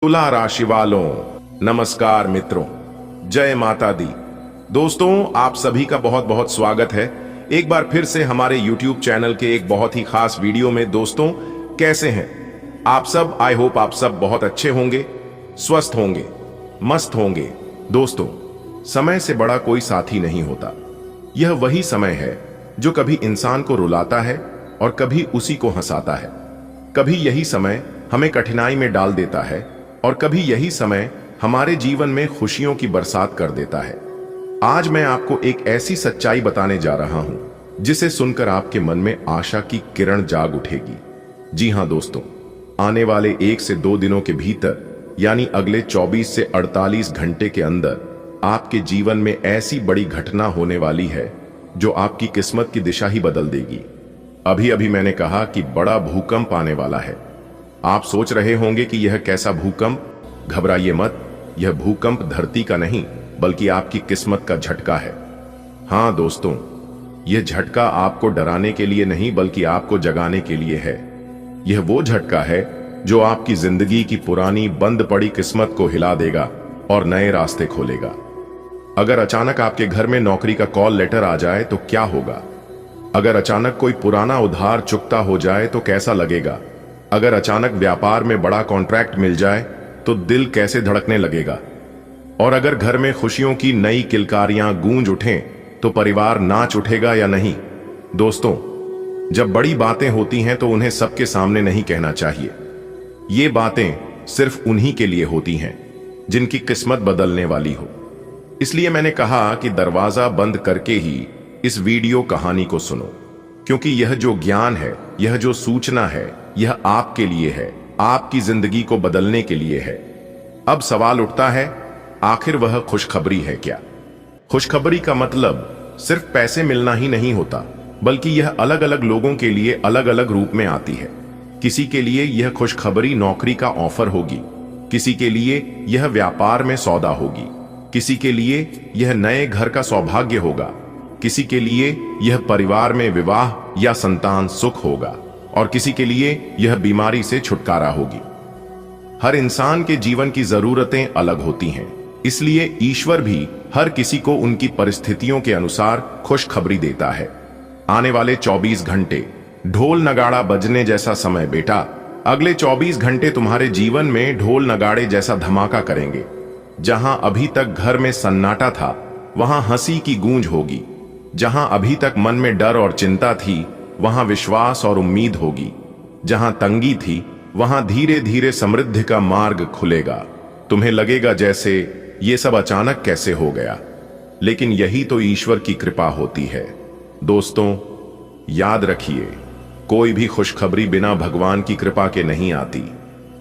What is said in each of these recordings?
तुला राशि वालों, नमस्कार मित्रों, जय माता दी। दोस्तों, आप सभी का बहुत बहुत स्वागत है एक बार फिर से हमारे YouTube चैनल के एक बहुत ही खास वीडियो में। दोस्तों, कैसे हैं आप सब? आई होप आप सब बहुत अच्छे होंगे, स्वस्थ होंगे, मस्त होंगे। दोस्तों, समय से बड़ा कोई साथी नहीं होता। यह वही समय है जो कभी इंसान को रुलाता है और कभी उसी को हंसाता है। कभी यही समय हमें कठिनाई में डाल देता है और कभी यही समय हमारे जीवन में खुशियों की बरसात कर देता है। आज मैं आपको एक ऐसी सच्चाई बताने जा रहा हूं जिसे सुनकर आपके मन में आशा की किरण जाग उठेगी। जी हां दोस्तों, आने वाले 1 से 2 दिनों के भीतर यानी अगले 24 से 48 घंटे के अंदर आपके जीवन में ऐसी बड़ी घटना होने वाली है जो आपकी किस्मत की दिशा ही बदल देगी। अभी अभी मैंने कहा कि बड़ा भूकंप आने वाला है। आप सोच रहे होंगे कि यह कैसा भूकंप? घबराइए मत, यह भूकंप धरती का नहीं बल्कि आपकी किस्मत का झटका है। हां दोस्तों, यह झटका आपको डराने के लिए नहीं बल्कि आपको जगाने के लिए है। यह वो झटका है जो आपकी जिंदगी की पुरानी बंद पड़ी किस्मत को हिला देगा और नए रास्ते खोलेगा। अगर अचानक आपके घर में नौकरी का कॉल लेटर आ जाए तो क्या होगा? अगर अचानक कोई पुराना उधार चुकता हो जाए तो कैसा लगेगा? अगर अचानक व्यापार में बड़ा कॉन्ट्रैक्ट मिल जाए तो दिल कैसे धड़कने लगेगा? और अगर घर में खुशियों की नई किलकारियां गूंज उठें तो परिवार नाच उठेगा या नहीं? दोस्तों, जब बड़ी बातें होती हैं तो उन्हें सबके सामने नहीं कहना चाहिए। ये बातें सिर्फ उन्हीं के लिए होती हैं जिनकी किस्मत बदलने वाली हो। इसलिए मैंने कहा कि दरवाजा बंद करके ही इस वीडियो कहानी को सुनो, क्योंकि यह जो ज्ञान है, यह जो सूचना है, यह आपके लिए है, आपकी जिंदगी को बदलने के लिए है। अब सवाल उठता है, आखिर वह खुशखबरी है क्या? खुशखबरी का मतलब सिर्फ पैसे मिलना ही नहीं होता, बल्कि यह अलग अलग लोगों के लिए अलग अलग रूप में आती है। किसी के लिए यह खुशखबरी नौकरी का ऑफर होगी, किसी के लिए यह व्यापार में सौदा होगी, किसी के लिए यह नए घर का सौभाग्य होगा, किसी के लिए यह परिवार में विवाह या संतान सुख होगा और किसी के लिए यह बीमारी से छुटकारा होगी। हर इंसान के जीवन की जरूरतें अलग होती हैं, इसलिए ईश्वर भी हर किसी को उनकी परिस्थितियों के अनुसार खुशखबरी देता है। आने वाले 24 घंटे ढोल नगाड़ा बजने जैसा समय बेटा। अगले 24 घंटे तुम्हारे जीवन में ढोल नगाड़े जैसा धमाका करेंगे। जहां अभी तक घर में सन्नाटा था वहां हंसी की गूंज होगी। जहां अभी तक मन में डर और चिंता थी वहां विश्वास और उम्मीद होगी। जहां तंगी थी वहां धीरे धीरे समृद्धि का मार्ग खुलेगा। तुम्हें लगेगा जैसे ये सब अचानक कैसे हो गया, लेकिन यही तो ईश्वर की कृपा होती है। दोस्तों, याद रखिए, कोई भी खुशखबरी बिना भगवान की कृपा के नहीं आती।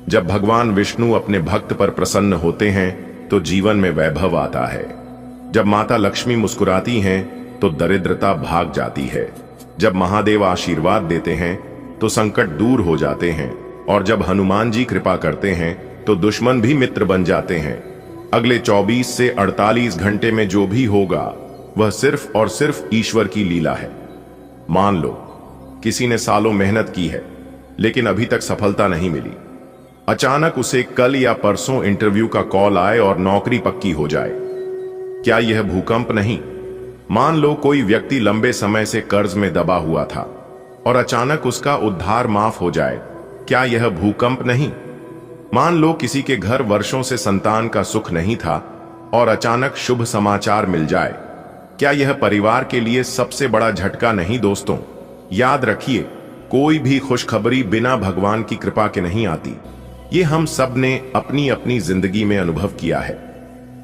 जब भगवान विष्णु अपने भक्त पर प्रसन्न होते हैं तो जीवन में वैभव आता है। जब माता लक्ष्मी मुस्कुराती हैं तो दरिद्रता भाग जाती है। जब महादेव आशीर्वाद देते हैं तो संकट दूर हो जाते हैं और जब हनुमान जी कृपा करते हैं तो दुश्मन भी मित्र बन जाते हैं। अगले 24 से 48 घंटे में जो भी होगा वह सिर्फ और सिर्फ ईश्वर की लीला है। मान लो किसी ने सालों मेहनत की है लेकिन अभी तक सफलता नहीं मिली। अचानक उसे कल या परसों इंटरव्यू का कॉल आए और नौकरी पक्की हो जाए। क्या यह भूकंप नहीं? मान लो कोई व्यक्ति लंबे समय से कर्ज में दबा हुआ था और अचानक उसका उद्धार माफ हो जाए। क्या यह भूकंप नहीं? मान लो किसी के घर वर्षों से संतान का सुख नहीं था और अचानक शुभ समाचार मिल जाए। क्या यह परिवार के लिए सबसे बड़ा झटका नहीं? दोस्तों, याद रखिए, कोई भी खुशखबरी बिना भगवान की कृपा के नहीं आती। ये हम सब ने अपनी अपनी जिंदगी में अनुभव किया है।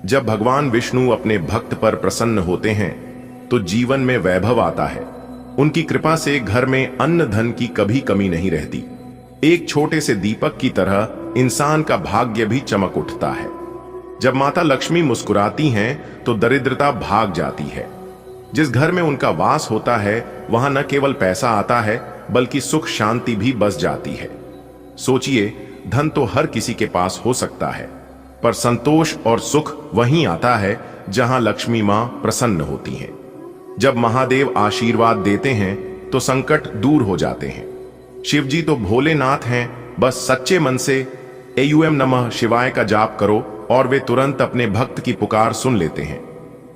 जब भगवान विष्णु अपने भक्त पर प्रसन्न होते हैं तो जीवन में वैभव आता है। उनकी कृपा से घर में अन्न धन की कभी कमी नहीं रहती। एक छोटे से दीपक की तरह इंसान का भाग्य भी चमक उठता है। जब माता लक्ष्मी मुस्कुराती हैं तो दरिद्रता भाग जाती है। जिस घर में उनका वास होता है वहां न केवल पैसा आता है बल्कि सुख शांति भी बस जाती है। सोचिए, धन तो हर किसी के पास हो सकता है, पर संतोष और सुख वहीं आता है जहां लक्ष्मी मां प्रसन्न होती हैं। जब महादेव आशीर्वाद देते हैं तो संकट दूर हो जाते हैं। शिवजी तो भोलेनाथ हैं, बस सच्चे मन से एयूएम नमः शिवाय का जाप करो और वे तुरंत अपने भक्त की पुकार सुन लेते हैं।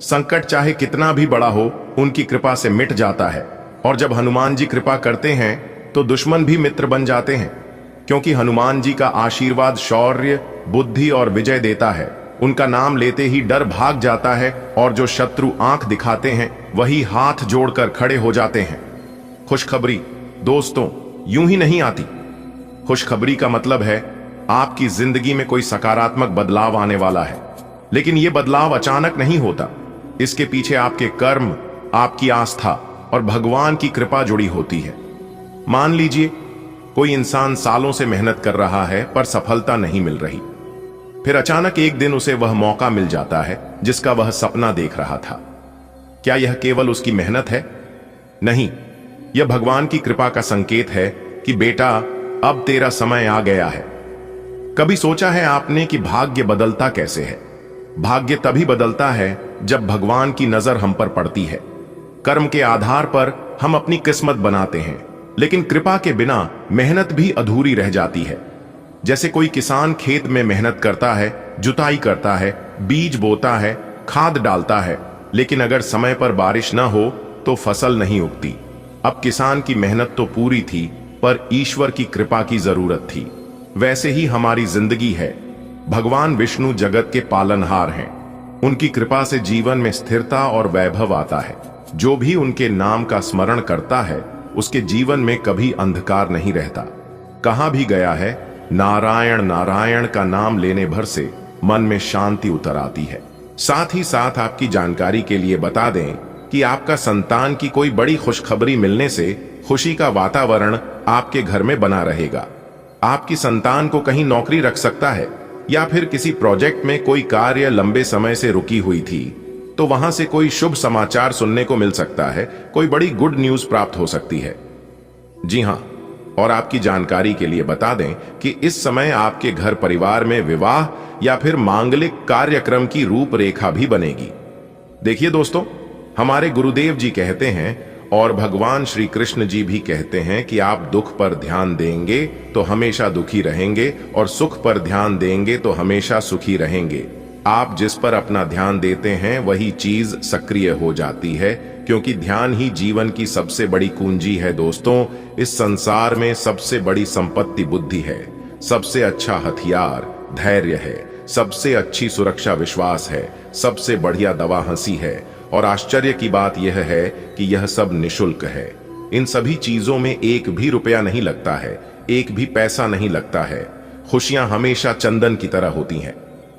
संकट चाहे कितना भी बड़ा हो, उनकी कृपा से मिट जाता है। और जब हनुमान जी कृपा करते हैं तो दुश्मन भी मित्र बन जाते हैं, क्योंकि हनुमान जी का आशीर्वाद शौर्य, बुद्धि और विजय देता है। उनका नाम लेते ही डर भाग जाता है और जो शत्रु आंख दिखाते हैं वही हाथ जोड़कर खड़े हो जाते हैं। खुशखबरी दोस्तों यूं ही नहीं आती। खुशखबरी का मतलब है आपकी जिंदगी में कोई सकारात्मक बदलाव आने वाला है। लेकिन यह बदलाव अचानक नहीं होता। इसके पीछे आपके कर्म, आपकी आस्था और भगवान की कृपा जुड़ी होती है। मान लीजिए कोई इंसान सालों से मेहनत कर रहा है पर सफलता नहीं मिल रही। फिर अचानक एक दिन उसे वह मौका मिल जाता है जिसका वह सपना देख रहा था। क्या यह केवल उसकी मेहनत है? नहीं, यह भगवान की कृपा का संकेत है कि बेटा अब तेरा समय आ गया है। कभी सोचा है आपने कि भाग्य बदलता कैसे है? भाग्य तभी बदलता है जब भगवान की नजर हम पर पड़ती है। कर्म के आधार पर हम अपनी किस्मत बनाते हैं, लेकिन कृपा के बिना मेहनत भी अधूरी रह जाती है। जैसे कोई किसान खेत में मेहनत करता है, जुताई करता है, बीज बोता है, खाद डालता है, लेकिन अगर समय पर बारिश न हो तो फसल नहीं उगती। अब किसान की मेहनत तो पूरी थी, पर ईश्वर की कृपा की जरूरत थी। वैसे ही हमारी जिंदगी है। भगवान विष्णु जगत के पालनहार हैं। उनकी कृपा से जीवन में स्थिरता और वैभव आता है। जो भी उनके नाम का स्मरण करता है उसके जीवन में कभी अंधकार नहीं रहता। कहां भी गया है, नारायण नारायण का नाम लेने भर से मन में शांति उतर आती है। साथ ही साथ आपकी जानकारी के लिए बता दें कि आपका संतान की कोई बड़ी खुशखबरी मिलने से खुशी का वातावरण आपके घर में बना रहेगा। आपकी संतान को कहीं नौकरी रख सकता है, या फिर किसी प्रोजेक्ट में कोई कार्य लंबे समय से रुकी हुई थी तो वहां से कोई शुभ समाचार सुनने को मिल सकता है। कोई बड़ी गुड न्यूज प्राप्त हो सकती है। जी हां, और आपकी जानकारी के लिए बता दें कि इस समय आपके घर परिवार में विवाह या फिर मांगलिक कार्यक्रम की रूपरेखा भी बनेगी। देखिए दोस्तों, हमारे गुरुदेव जी कहते हैं और भगवान श्री कृष्ण जी भी कहते हैं कि आप दुख पर ध्यान देंगे तो हमेशा दुखी रहेंगे और सुख पर ध्यान देंगे तो हमेशा सुखी रहेंगे। आप जिस पर अपना ध्यान देते हैं वही चीज सक्रिय हो जाती है, क्योंकि ध्यान ही जीवन की सबसे बड़ी कुंजी है। दोस्तों, इस संसार में सबसे बड़ी संपत्ति बुद्धि है, सबसे अच्छा हथियार धैर्य है, सबसे अच्छी सुरक्षा विश्वास है, सबसे बढ़िया दवा हंसी है। और आश्चर्य की बात यह है कि यह सब निशुल्क है। इन सभी चीजों में एक भी रुपया नहीं लगता है, एक भी पैसा नहीं लगता है। खुशियां हमेशा चंदन की तरह होती हैं।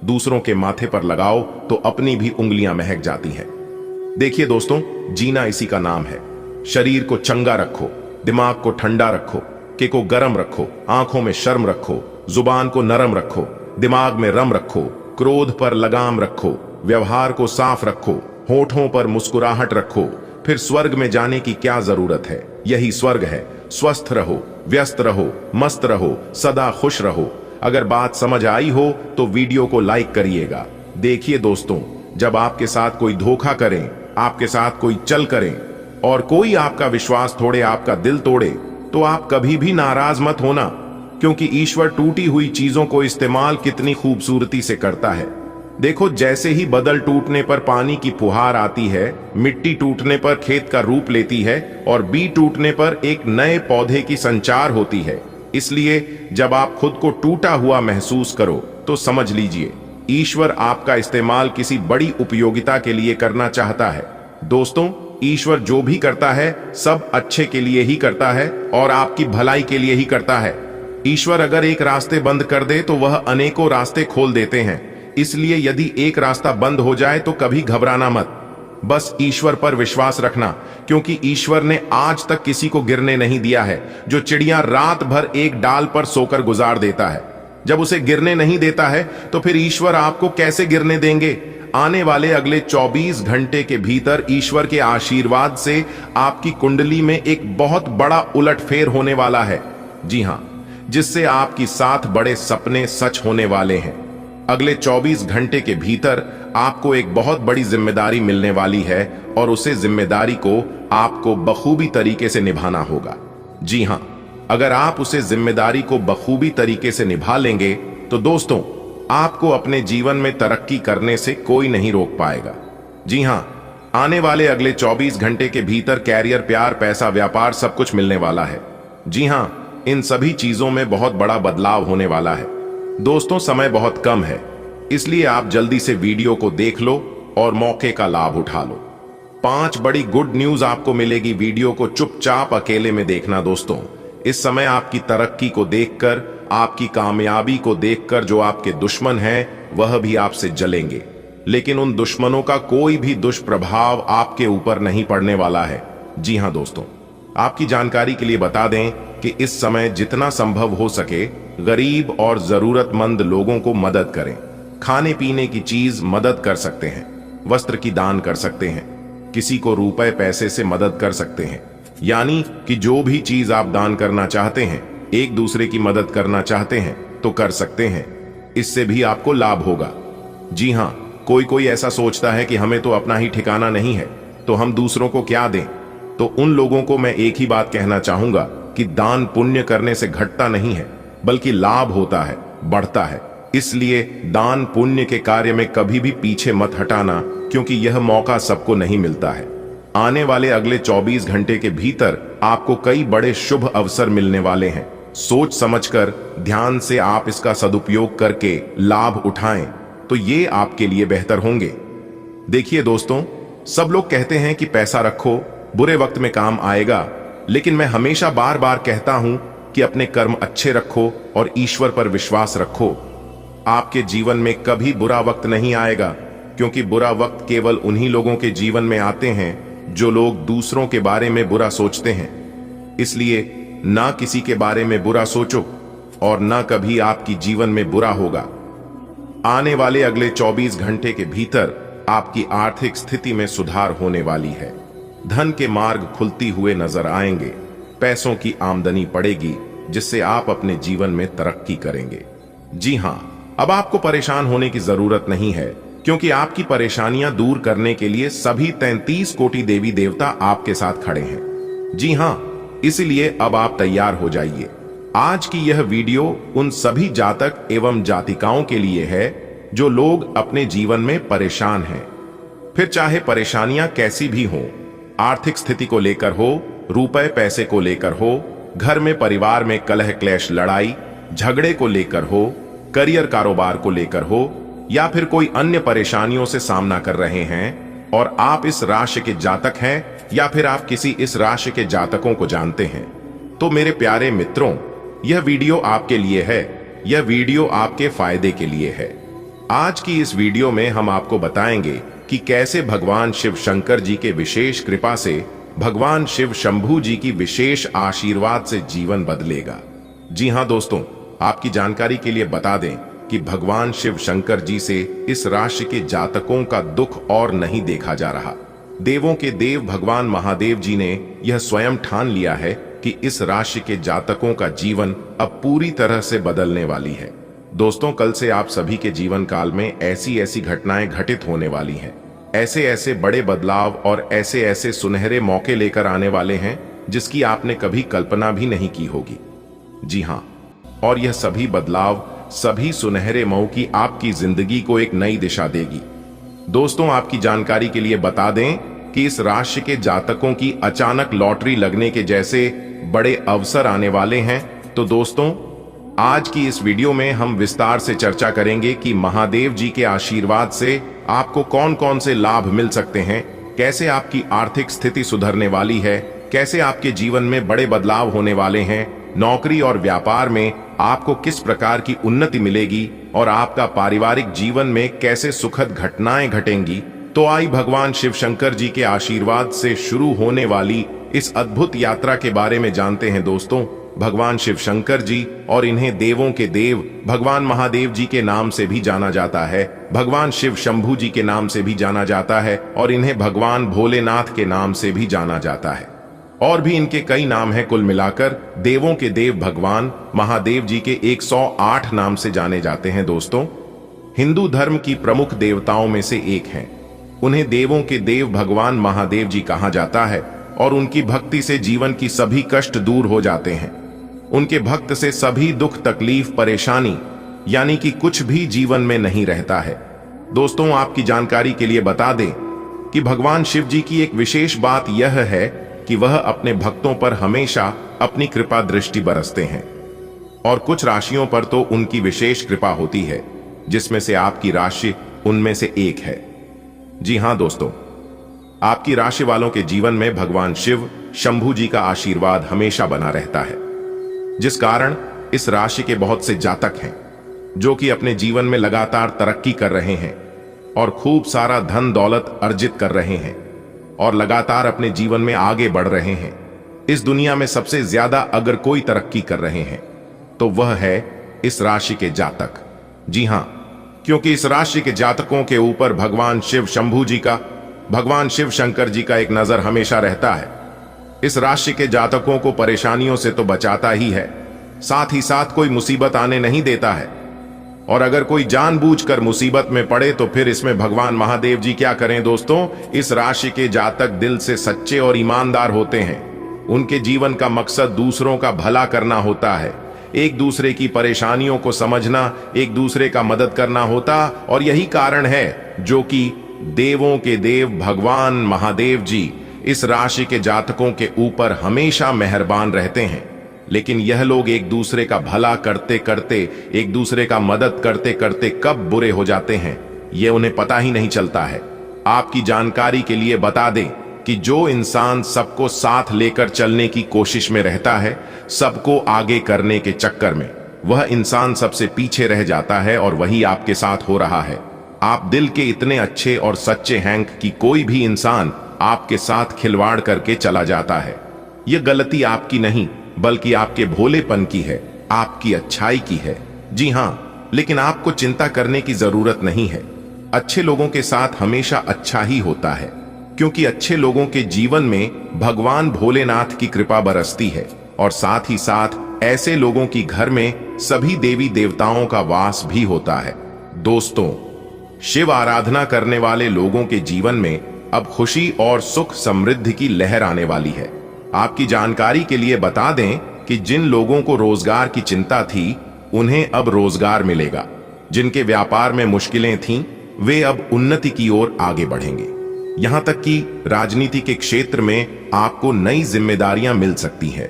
दूसरों के माथे पर लगाओ तो अपनी भी उंगलियां महक जाती हैं। देखिए दोस्तों, जीना इसी का नाम है। शरीर को चंगा रखो, दिमाग को ठंडा रखो, के को गर्म रखो, आंखों में शर्म रखो, जुबान को नरम रखो, दिमाग में रम रखो, क्रोध पर लगाम रखो, व्यवहार को साफ रखो, होठों पर मुस्कुराहट रखो। फिर स्वर्ग में जाने की क्या जरूरत है? यही स्वर्ग है। स्वस्थ रहो, व्यस्त रहो, मस्त रहो, सदा खुश रहो। अगर बात समझ आई हो तो वीडियो को लाइक करिएगा। देखिए दोस्तों, जब आपके साथ कोई धोखा करें, आपके साथ कोई चल करें और कोई आपका विश्वास तोड़े, आपका दिल तोड़े, तो आप कभी भी नाराज मत होना, क्योंकि ईश्वर टूटी हुई चीजों को इस्तेमाल कितनी खूबसूरती से करता है। देखो, जैसे ही बदल टूटने पर पानी की फुहार आती है, मिट्टी टूटने पर खेत का रूप लेती है और बीज टूटने पर एक नए पौधे की संचार होती है। इसलिए जब आप खुद को टूटा हुआ महसूस करो तो समझ लीजिए ईश्वर आपका इस्तेमाल किसी बड़ी उपयोगिता के लिए करना चाहता है। दोस्तों, ईश्वर जो भी करता है सब अच्छे के लिए ही करता है और आपकी भलाई के लिए ही करता है। ईश्वर अगर एक रास्ते बंद कर दे तो वह अनेकों रास्ते खोल देते हैं। इसलिए यदि एक रास्ता बंद हो जाए तो कभी घबराना मत, बस ईश्वर पर विश्वास रखना, क्योंकि ईश्वर ने आज तक किसी को गिरने नहीं दिया है। जो चिड़िया रात भर एक डाल पर सोकर गुजार देता है, जब उसे गिरने नहीं देता है तो फिर ईश्वर आपको कैसे गिरने देंगे? आने वाले अगले 24 घंटे के भीतर ईश्वर के आशीर्वाद से आपकी कुंडली में एक बहुत बड़ा उलटफेर होने वाला है। जी हां, जिससे आपकी 7 बड़े सपने सच होने वाले हैं। अगले 24 घंटे के भीतर आपको एक बहुत बड़ी जिम्मेदारी मिलने वाली है और उसे जिम्मेदारी को आपको बखूबी तरीके से निभाना होगा। जी हां, अगर आप उसे जिम्मेदारी को बखूबी तरीके से निभा लेंगे तो दोस्तों आपको अपने जीवन में तरक्की करने से कोई नहीं रोक पाएगा। जी हां, आने वाले अगले 24 घंटे के भीतर कैरियर, प्यार, पैसा, व्यापार सब कुछ मिलने वाला है। जी हां, इन सभी चीजों में बहुत बड़ा बदलाव होने वाला है। दोस्तों समय बहुत कम है, इसलिए आप जल्दी से वीडियो को देख लो और मौके का लाभ उठा लो। 5 बड़ी गुड न्यूज आपको मिलेगी। वीडियो को चुपचाप अकेले में देखना दोस्तों। इस समय आपकी तरक्की को देखकर, आपकी कामयाबी को देखकर जो आपके दुश्मन हैं वह भी आपसे जलेंगे, लेकिन उन दुश्मनों का कोई भी दुष्प्रभाव आपके ऊपर नहीं पड़ने वाला है। जी हां दोस्तों, आपकी जानकारी के लिए बता दें कि इस समय जितना संभव हो सके गरीब और जरूरतमंद लोगों को मदद करें। खाने पीने की चीज मदद कर सकते हैं, वस्त्र की दान कर सकते हैं, किसी को रुपए पैसे से मदद कर सकते हैं। यानी कि जो भी चीज आप दान करना चाहते हैं, एक दूसरे की मदद करना चाहते हैं तो कर सकते हैं। इससे भी आपको लाभ होगा। जी हां, कोई ऐसा सोचता है कि हमें तो अपना ही ठिकाना नहीं है तो हम दूसरों को क्या दें। तो उन लोगों को मैं एक ही बात कहना चाहूंगा कि दान पुण्य करने से घटता नहीं है, बल्कि लाभ होता है, बढ़ता है। इसलिए दान पुण्य के कार्य में कभी भी पीछे मत हटाना, क्योंकि यह मौका सबको नहीं मिलता है। आने वाले अगले 24 घंटे के भीतर आपको कई बड़े शुभ अवसर मिलने वाले हैं। सोच समझकर ध्यान से आप इसका सदुपयोग करके लाभ उठाएं तो ये आपके लिए बेहतर होंगे। देखिए दोस्तों, सब लोग कहते हैं कि पैसा रखो, बुरे वक्त में काम आएगा, लेकिन मैं हमेशा बार बार कहता हूं कि अपने कर्म अच्छे रखो और ईश्वर पर विश्वास रखो। आपके जीवन में कभी बुरा वक्त नहीं आएगा, क्योंकि बुरा वक्त केवल उन्हीं लोगों के जीवन में आते हैं जो लोग दूसरों के बारे में बुरा सोचते हैं। इसलिए ना किसी के बारे में बुरा सोचो और ना कभी आपकी जीवन में बुरा होगा। आने वाले अगले 24 घंटे के भीतर आपकी आर्थिक स्थिति में सुधार होने वाली है। धन के मार्ग खुलती हुए नजर आएंगे, पैसों की आमदनी बढ़ेगी, जिससे आप अपने जीवन में तरक्की करेंगे। जी हां, अब आपको परेशान होने की जरूरत नहीं है, क्योंकि आपकी परेशानियां दूर करने के लिए सभी 33 कोटि देवी देवता आपके साथ खड़े हैं। जी हां, इसलिए अब आप तैयार हो जाइए। आज की यह वीडियो उन सभी जातक एवं जातिकाओं के लिए है जो लोग अपने जीवन में परेशान हैं। फिर चाहे परेशानियां कैसी भी हों, आर्थिक स्थिति को लेकर हो, रुपए पैसे को लेकर हो, घर में परिवार में कलह क्लेश लड़ाई झगड़े को लेकर हो, करियर कारोबार को लेकर हो, या फिर कोई अन्य परेशानियों से सामना कर रहे हैं और आप इस राशि के जातक हैं या फिर आप किसी इस राशि के जातकों को जानते हैं, तो मेरे प्यारे मित्रों, यह वीडियो आपके लिए है। यह वीडियो आपके फायदे के लिए है। आज की इस वीडियो में हम आपको बताएंगे कि कैसे भगवान शिव शंकर जी के विशेष कृपा से, भगवान शिव शंभू जी की विशेष आशीर्वाद से जीवन बदलेगा। जी हां दोस्तों, आपकी जानकारी के लिए बता दें कि भगवान शिव शंकर जी से इस राशि के जातकों का दुख और नहीं देखा जा रहा। देवों के देव भगवान महादेव जी ने यह स्वयं ठान लिया है कि इस राशि के जातकों का जीवन अब पूरी तरह से बदलने वाली है। दोस्तों, कल से आप सभी के जीवन काल में ऐसी ऐसी घटनाएं घटित होने वाली हैं, ऐसे ऐसे बड़े बदलाव और ऐसे ऐसे सुनहरे मौके लेकर आने वाले हैं जिसकी आपने कभी कल्पना भी नहीं की होगी। जी हां, और यह सभी बदलाव, सभी सुनहरे मौके आपकी जिंदगी को एक नई दिशा देगी। दोस्तों, आपकी जानकारी के लिए बता दें कि इस राशि के जातकों की अचानक लॉटरी लगने के जैसे बड़े अवसर आने वाले हैं। तो दोस्तों, आज की इस वीडियो में हम विस्तार से चर्चा करेंगे कि महादेव जी के आशीर्वाद से आपको कौन कौन से लाभ मिल सकते हैं, कैसे आपकी आर्थिक स्थिति सुधरने वाली है, कैसे आपके जीवन में बड़े बदलाव होने वाले हैं, नौकरी और व्यापार में आपको किस प्रकार की उन्नति मिलेगी और आपका पारिवारिक जीवन में कैसे सुखद घटनाएं घटेंगी। तो आई भगवान शिव शंकर जी के आशीर्वाद से शुरू होने वाली इस अद्भुत यात्रा के बारे में जानते हैं। दोस्तों, भगवान शिव शंकर जी और इन्हें देवों के देव भगवान महादेव जी के नाम से भी जाना जाता है, भगवान शिव शंभू जी के नाम से भी जाना जाता है और इन्हें भगवान भोलेनाथ के नाम से भी जाना जाता है। और भी इनके कई नाम हैं। कुल मिलाकर देवों के देव भगवान महादेव जी के 108 नाम से जाने जाते हैं। दोस्तों, हिंदू धर्म की प्रमुख देवताओं में से एक हैं। उन्हें देवों के देव भगवान महादेव जी कहा जाता है और उनकी भक्ति से जीवन की सभी कष्ट दूर हो जाते हैं। उनके भक्त से सभी दुख तकलीफ परेशानी यानी कि कुछ भी जीवन में नहीं रहता है। दोस्तों, आपकी जानकारी के लिए बता दें कि भगवान शिव जी की एक विशेष बात यह है कि वह अपने भक्तों पर हमेशा अपनी कृपा दृष्टि बरसते हैं, और कुछ राशियों पर तो उनकी विशेष कृपा होती है, जिसमें से आपकी राशि उनमें से एक है। जी हां दोस्तों, आपकी राशि वालों के जीवन में भगवान शिव शंभू जी का आशीर्वाद हमेशा बना रहता है, जिस कारण इस राशि के बहुत से जातक हैं जो कि अपने जीवन में लगातार तरक्की कर रहे हैं और खूब सारा धन दौलत अर्जित कर रहे हैं और लगातार अपने जीवन में आगे बढ़ रहे हैं। इस दुनिया में सबसे ज्यादा अगर कोई तरक्की कर रहे हैं तो वह है इस राशि के जातक। जी हां, क्योंकि इस राशि के जातकों के ऊपर भगवान शिव शंभू जी का, भगवान शिव शंकर जी का एक नजर हमेशा रहता है। इस राशि के जातकों को परेशानियों से तो बचाता ही है, साथ ही साथ कोई मुसीबत आने नहीं देता है। और अगर कोई जानबूझकर मुसीबत में पड़े तो फिर इसमें भगवान महादेव जी क्या करें दोस्तों। इस राशि के जातक दिल से सच्चे और ईमानदार होते हैं। उनके जीवन का मकसद दूसरों का भला करना होता है, एक दूसरे की परेशानियों को समझना, एक दूसरे का मदद करना होता। और यही कारण है जो कि देवों के देव भगवान महादेव जी इस राशि के जातकों के ऊपर हमेशा मेहरबान रहते हैं। लेकिन यह लोग एक दूसरे का भला करते करते, एक दूसरे का मदद करते करते कब बुरे हो जाते हैं यह उन्हें पता ही नहीं चलता है। आपकी जानकारी के लिए बता दें कि जो इंसान सबको साथ लेकर चलने की कोशिश में रहता है, सबको आगे करने के चक्कर में, वह इंसान सबसे पीछे रह जाता है और वही आपके साथ हो रहा है। आप दिल के इतने अच्छे और सच्चे हैं कि कोई भी इंसान आपके साथ खिलवाड़ करके चला जाता है। यह गलती आपकी नहीं बल्कि आपके भोलेपन की है, आपकी अच्छाई की है। जी हां, लेकिन आपको चिंता करने की जरूरत नहीं है। अच्छे लोगों के साथ हमेशा अच्छा ही होता है, क्योंकि अच्छे लोगों के जीवन में भगवान भोलेनाथ की कृपा बरसती है और साथ ही साथ ऐसे लोगों की घर में सभी देवी देवताओं का वास भी होता है। दोस्तों, शिव आराधना करने वाले लोगों के जीवन में अब खुशी और सुख समृद्धि की लहर आने वाली है। आपकी जानकारी के लिए बता दें कि जिन लोगों को रोजगार की चिंता थी, उन्हें अब रोजगार मिलेगा। जिनके व्यापार में मुश्किलें थीं, वे अब उन्नति की ओर आगे बढ़ेंगे। यहां तक कि राजनीति के क्षेत्र में आपको नई जिम्मेदारियां मिल सकती हैं।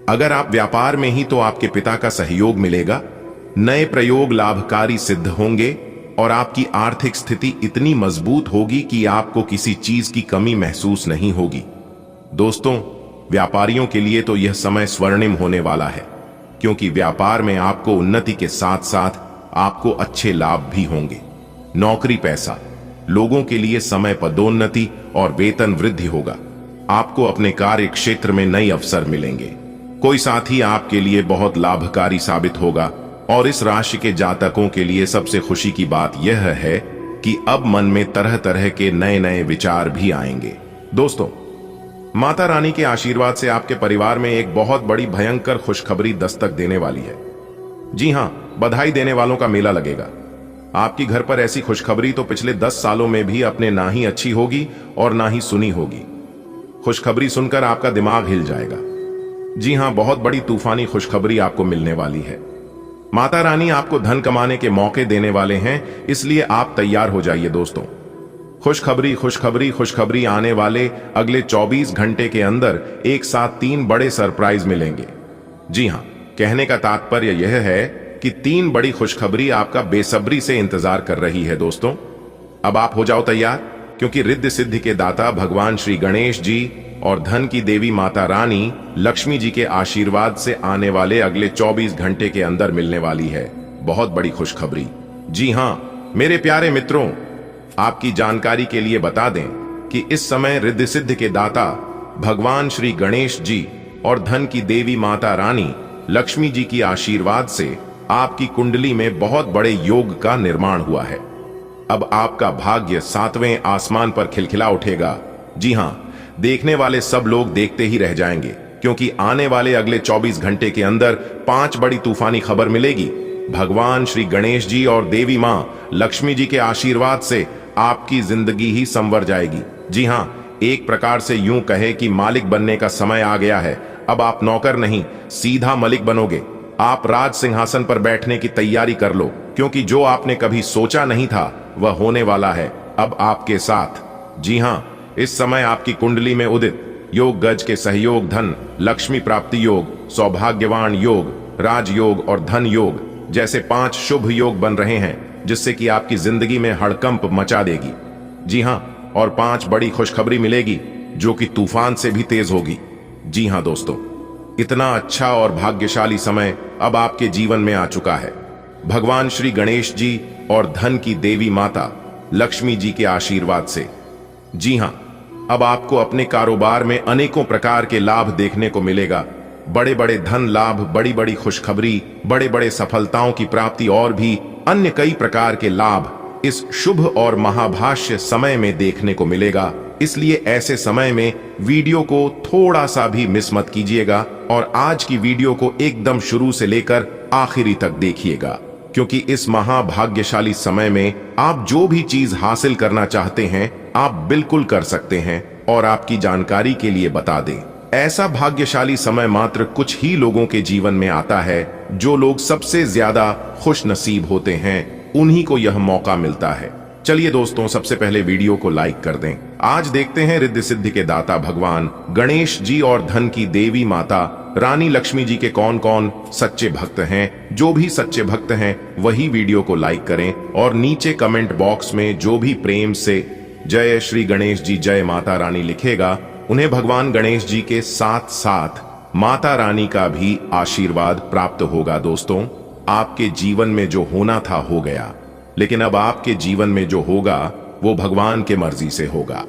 अगर आप व्यापार में ही तो आपके पिता का सहयोग मिलेगा, नए प्रयोग लाभकारी सिद्ध होंगे और आपकी आर्थिक स्थिति इतनी मजबूत होगी कि आपको किसी चीज की कमी महसूस नहीं होगी। दोस्तों, व्यापारियों के लिए तो यह समय स्वर्णिम होने वाला है, क्योंकि व्यापार में आपको उन्नति के साथ साथ आपको अच्छे लाभ भी होंगे। नौकरी पैसा, लोगों के लिए समय पदोन्नति और वेतन वृद्धि होगा। आपको अपने कार्य क्षेत्र में नए अवसर मिलेंगे। कोई साथी आपके लिए बहुत लाभकारी साबित होगा। और इस राशि के जातकों के लिए सबसे खुशी की बात यह है कि अब मन में तरह तरह के नए नए विचार भी आएंगे। दोस्तों, माता रानी के आशीर्वाद से आपके परिवार में एक बहुत बड़ी भयंकर खुशखबरी दस्तक देने वाली है। जी हां, बधाई देने वालों का मेला लगेगा। आपकी घर पर ऐसी खुशखबरी तो पिछले 10 सालों में भी अपने ना ही अच्छी होगी और ना ही सुनी होगी। खुशखबरी सुनकर आपका दिमाग हिल जाएगा। जी हां, बहुत बड़ी तूफानी खुशखबरी आपको मिलने वाली है। माता रानी आपको धन कमाने के मौके देने वाले हैं, इसलिए आप तैयार हो जाइए दोस्तों। खुशखबरी खुशखबरी खुशखबरी आने वाले अगले 24 घंटे के अंदर एक साथ 3 बड़े सरप्राइज मिलेंगे। जी हां, कहने का तात्पर्य यह है कि 3 बड़ी खुशखबरी आपका बेसब्री से इंतजार कर रही है दोस्तों। अब आप हो जाओ तैयार, क्योंकि रिद्धि सिद्धि के दाता भगवान श्री गणेश जी और धन की देवी माता रानी लक्ष्मी जी के आशीर्वाद से आने वाले अगले 24 घंटे के अंदर मिलने वाली है बहुत बड़ी खुशखबरी। जी हां मेरे प्यारे मित्रों, आपकी जानकारी के लिए बता दें कि इस समय रिद्धि सिद्धि के दाता भगवान श्री गणेश जी और धन की देवी माता रानी लक्ष्मी जी की आशीर्वाद से आपकी कुंडली में बहुत बड़े योग का निर्माण हुआ है। अब आपका भाग्य 7वें आसमान पर खिलखिला उठेगा। जी हां, देखने वाले सब लोग देखते ही रह जाएंगे, क्योंकि आने वाले अगले 24 घंटे के अंदर 5 बड़ी तूफानी खबर मिलेगी। भगवान श्री गणेश जी और देवी मां लक्ष्मी जी के आशीर्वाद से आपकी जिंदगी ही संवर जाएगी। जी हां, एक प्रकार से यूं कहे कि मालिक बनने का समय आ गया है। अब आप नौकर नहीं, सीधा मलिक बनोगे। आप राज सिंहासन पर बैठने की तैयारी कर लो, क्योंकि जो आपने कभी सोचा नहीं था वह होने वाला है अब आपके साथ। जी हाँ, इस समय आपकी कुंडली में उदित योग गज के सहयोग धन, लक्ष्मी प्राप्ति योग, सौभाग्यवान योग, राजयोग और धन योग जैसे 5 शुभ योग बन रहे हैं, जिससे कि आपकी जिंदगी में हड़कंप मचा देगी। जी हाँ, और 5 बड़ी खुशखबरी मिलेगी जो कि तूफान से भी तेज होगी। जी हाँ दोस्तों, इतना अच्छा और भाग्यशाली समय अब आपके जीवन में आ चुका है। भगवान श्री गणेश जी और धन की देवी माता लक्ष्मी जी के आशीर्वाद से। जी हाँ, अब आपको अपने कारोबार में अनेकों प्रकार के लाभ देखने को मिलेगा। बड़े बड़े धन लाभ, बड़ी बड़ी खुशखबरी, बड़े बड़े सफलताओं की प्राप्ति और भी अन्य कई प्रकार के लाभ इस शुभ और महाभाष्य समय में देखने को मिलेगा। इसलिए ऐसे समय में वीडियो को थोड़ा सा भी मिस मत कीजिएगा और आज की वीडियो को एकदम शुरू से लेकर आखिरी तक देखिएगा, क्योंकि इस महाभाग्यशाली समय में आप जो भी चीज हासिल करना चाहते हैं आप बिल्कुल कर सकते हैं। और आपकी जानकारी के लिए बता दें, ऐसा भाग्यशाली समय मात्र कुछ ही लोगों के जीवन में आता है। जो लोग सबसे ज्यादा खुश नसीब होते हैं उन्हीं को यह मौका मिलता है। चलिए दोस्तों, सबसे पहले वीडियो को लाइक कर दें। आज देखते हैं रिद्धि सिद्धि के दाता भगवान गणेश जी और धन की देवी माता रानी लक्ष्मी जी के कौन कौन सच्चे भक्त हैं। जो भी सच्चे भक्त हैं वही वीडियो को लाइक करें और नीचे कमेंट बॉक्स में जो भी प्रेम से जय श्री गणेश जी, जय माता रानी लिखेगा, उन्हें भगवान गणेश जी के साथ साथ माता रानी का भी आशीर्वाद प्राप्त होगा। दोस्तों, आपके जीवन में जो होना था हो गया, लेकिन अब आपके जीवन में जो होगा वो भगवान के मर्जी से होगा।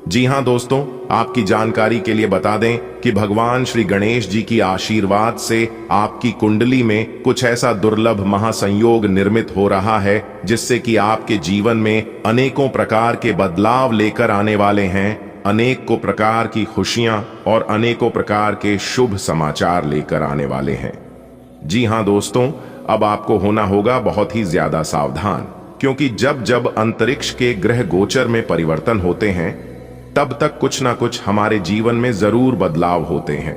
जी हां दोस्तों, आपकी जानकारी के लिए बता दें कि भगवान श्री गणेश जी की आशीर्वाद से आपकी कुंडली में कुछ ऐसा दुर्लभ महासंयोग निर्मित हो रहा है जिससे कि आपके जीवन में अनेकों प्रकार के बदलाव लेकर आने वाले हैं। अनेकों प्रकार की खुशियां और अनेकों प्रकार के शुभ समाचार लेकर आने वाले हैं। जी हां दोस्तों, अब आपको होना होगा बहुत ही ज्यादा सावधान, क्योंकि जब जब अंतरिक्ष के ग्रह गोचर में परिवर्तन होते हैं तब तक कुछ ना कुछ हमारे जीवन में जरूर बदलाव होते हैं।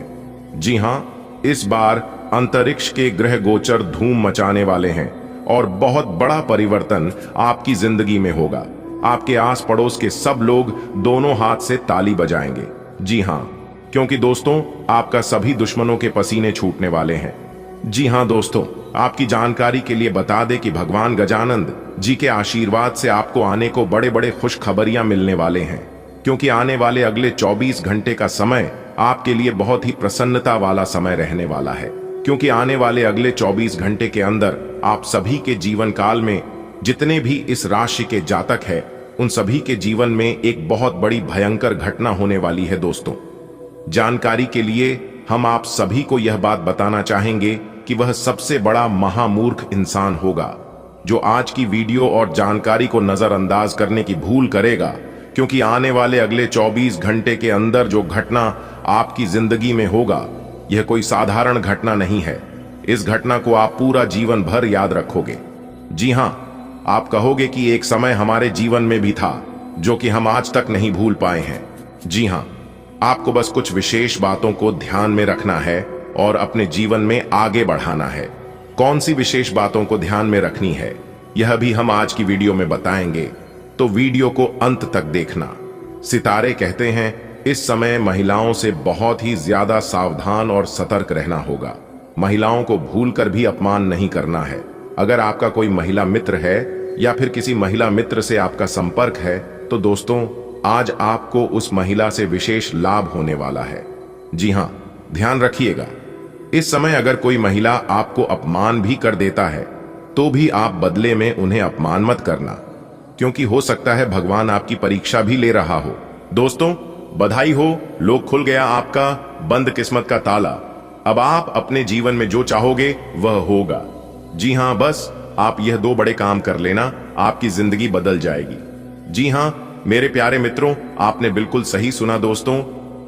जी हां, इस बार अंतरिक्ष के ग्रह गोचर धूम मचाने वाले हैं और बहुत बड़ा परिवर्तन आपकी जिंदगी में होगा। आपके आस पड़ोस के सब लोग दोनों हाथ से ताली बजाएंगे। जी हां, क्योंकि दोस्तों आपका सभी दुश्मनों के पसीने छूटने वाले हैं। जी हां दोस्तों, आपकी जानकारी के लिए बता दें कि भगवान गजानंद जी के आशीर्वाद से आपको आने को बड़े बड़े खुशखबरियां मिलने वाले हैं, क्योंकि आने वाले अगले 24 घंटे का समय आपके लिए बहुत ही प्रसन्नता वाला समय रहने वाला है। क्योंकि आने वाले अगले 24 घंटे के अंदर आप सभी के जीवन काल में जितने भी इस राशि के जातक है उन सभी के जीवन में एक बहुत बड़ी भयंकर घटना होने वाली है। दोस्तों, जानकारी के लिए हम आप सभी को यह बात बताना चाहेंगे कि वह सबसे बड़ा महामूर्ख इंसान होगा जो आज की वीडियो और जानकारी को नजरअंदाज करने की भूल करेगा, क्योंकि आने वाले अगले 24 घंटे के अंदर जो घटना आपकी जिंदगी में होगा यह कोई साधारण घटना नहीं है। इस घटना को आप पूरा जीवन भर याद रखोगे। जी हां, आप कहोगे कि एक समय हमारे जीवन में भी था जो कि हम आज तक नहीं भूल पाए हैं। जी हां, आपको बस कुछ विशेष बातों को ध्यान में रखना है और अपने जीवन में आगे बढ़ाना है। कौन सी विशेष बातों को ध्यान में रखनी है यह भी हम आज की वीडियो में बताएंगे, तो वीडियो को अंत तक देखना। सितारे कहते हैं इस समय महिलाओं से बहुत ही ज्यादा सावधान और सतर्क रहना होगा। महिलाओं को भूलकर भी अपमान नहीं करना है। अगर आपका कोई महिला मित्र है या फिर किसी महिला मित्र से आपका संपर्क है तो दोस्तों आज आपको उस महिला से विशेष लाभ होने वाला है। जी हां, ध्यान रखिएगा, इस समय अगर कोई महिला आपको अपमान भी कर देता है तो भी आप बदले में उन्हें अपमान मत करना, क्योंकि हो सकता है भगवान आपकी परीक्षा भी ले रहा हो। दोस्तों, बधाई हो, लोग खुल गया आपका बंद किस्मत का ताला। अब आप अपने जीवन में जो चाहोगे वह होगा। जी हां, बस आप यह 2 बड़े काम कर लेना, आपकी जिंदगी बदल जाएगी। जी हां मेरे प्यारे मित्रों, आपने बिल्कुल सही सुना। दोस्तों,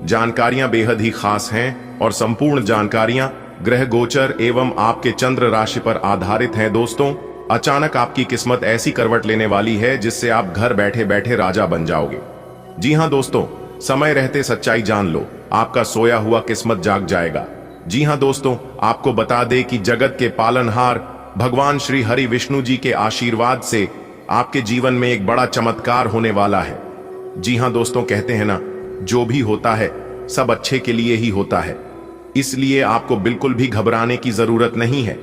जानकारियां बेहद ही खास हैं और संपूर्ण जानकारियां ग्रह गोचर एवं आपके चंद्र राशि पर आधारित हैं। दोस्तों, अचानक आपकी किस्मत ऐसी करवट लेने वाली है जिससे आप घर बैठे बैठे राजा बन जाओगे। जी हां दोस्तों, समय रहते सच्चाई जान लो, आपका सोया हुआ किस्मत जाग जाएगा। जी हां दोस्तों, आपको बता दें कि जगत के पालनहार भगवान श्री हरि विष्णु जी के आशीर्वाद से आपके जीवन में एक बड़ा चमत्कार होने वाला है। जी हां दोस्तों, कहते हैं ना, जो भी होता है सब अच्छे के लिए ही होता है, इसलिए आपको बिल्कुल भी घबराने की जरूरत नहीं है।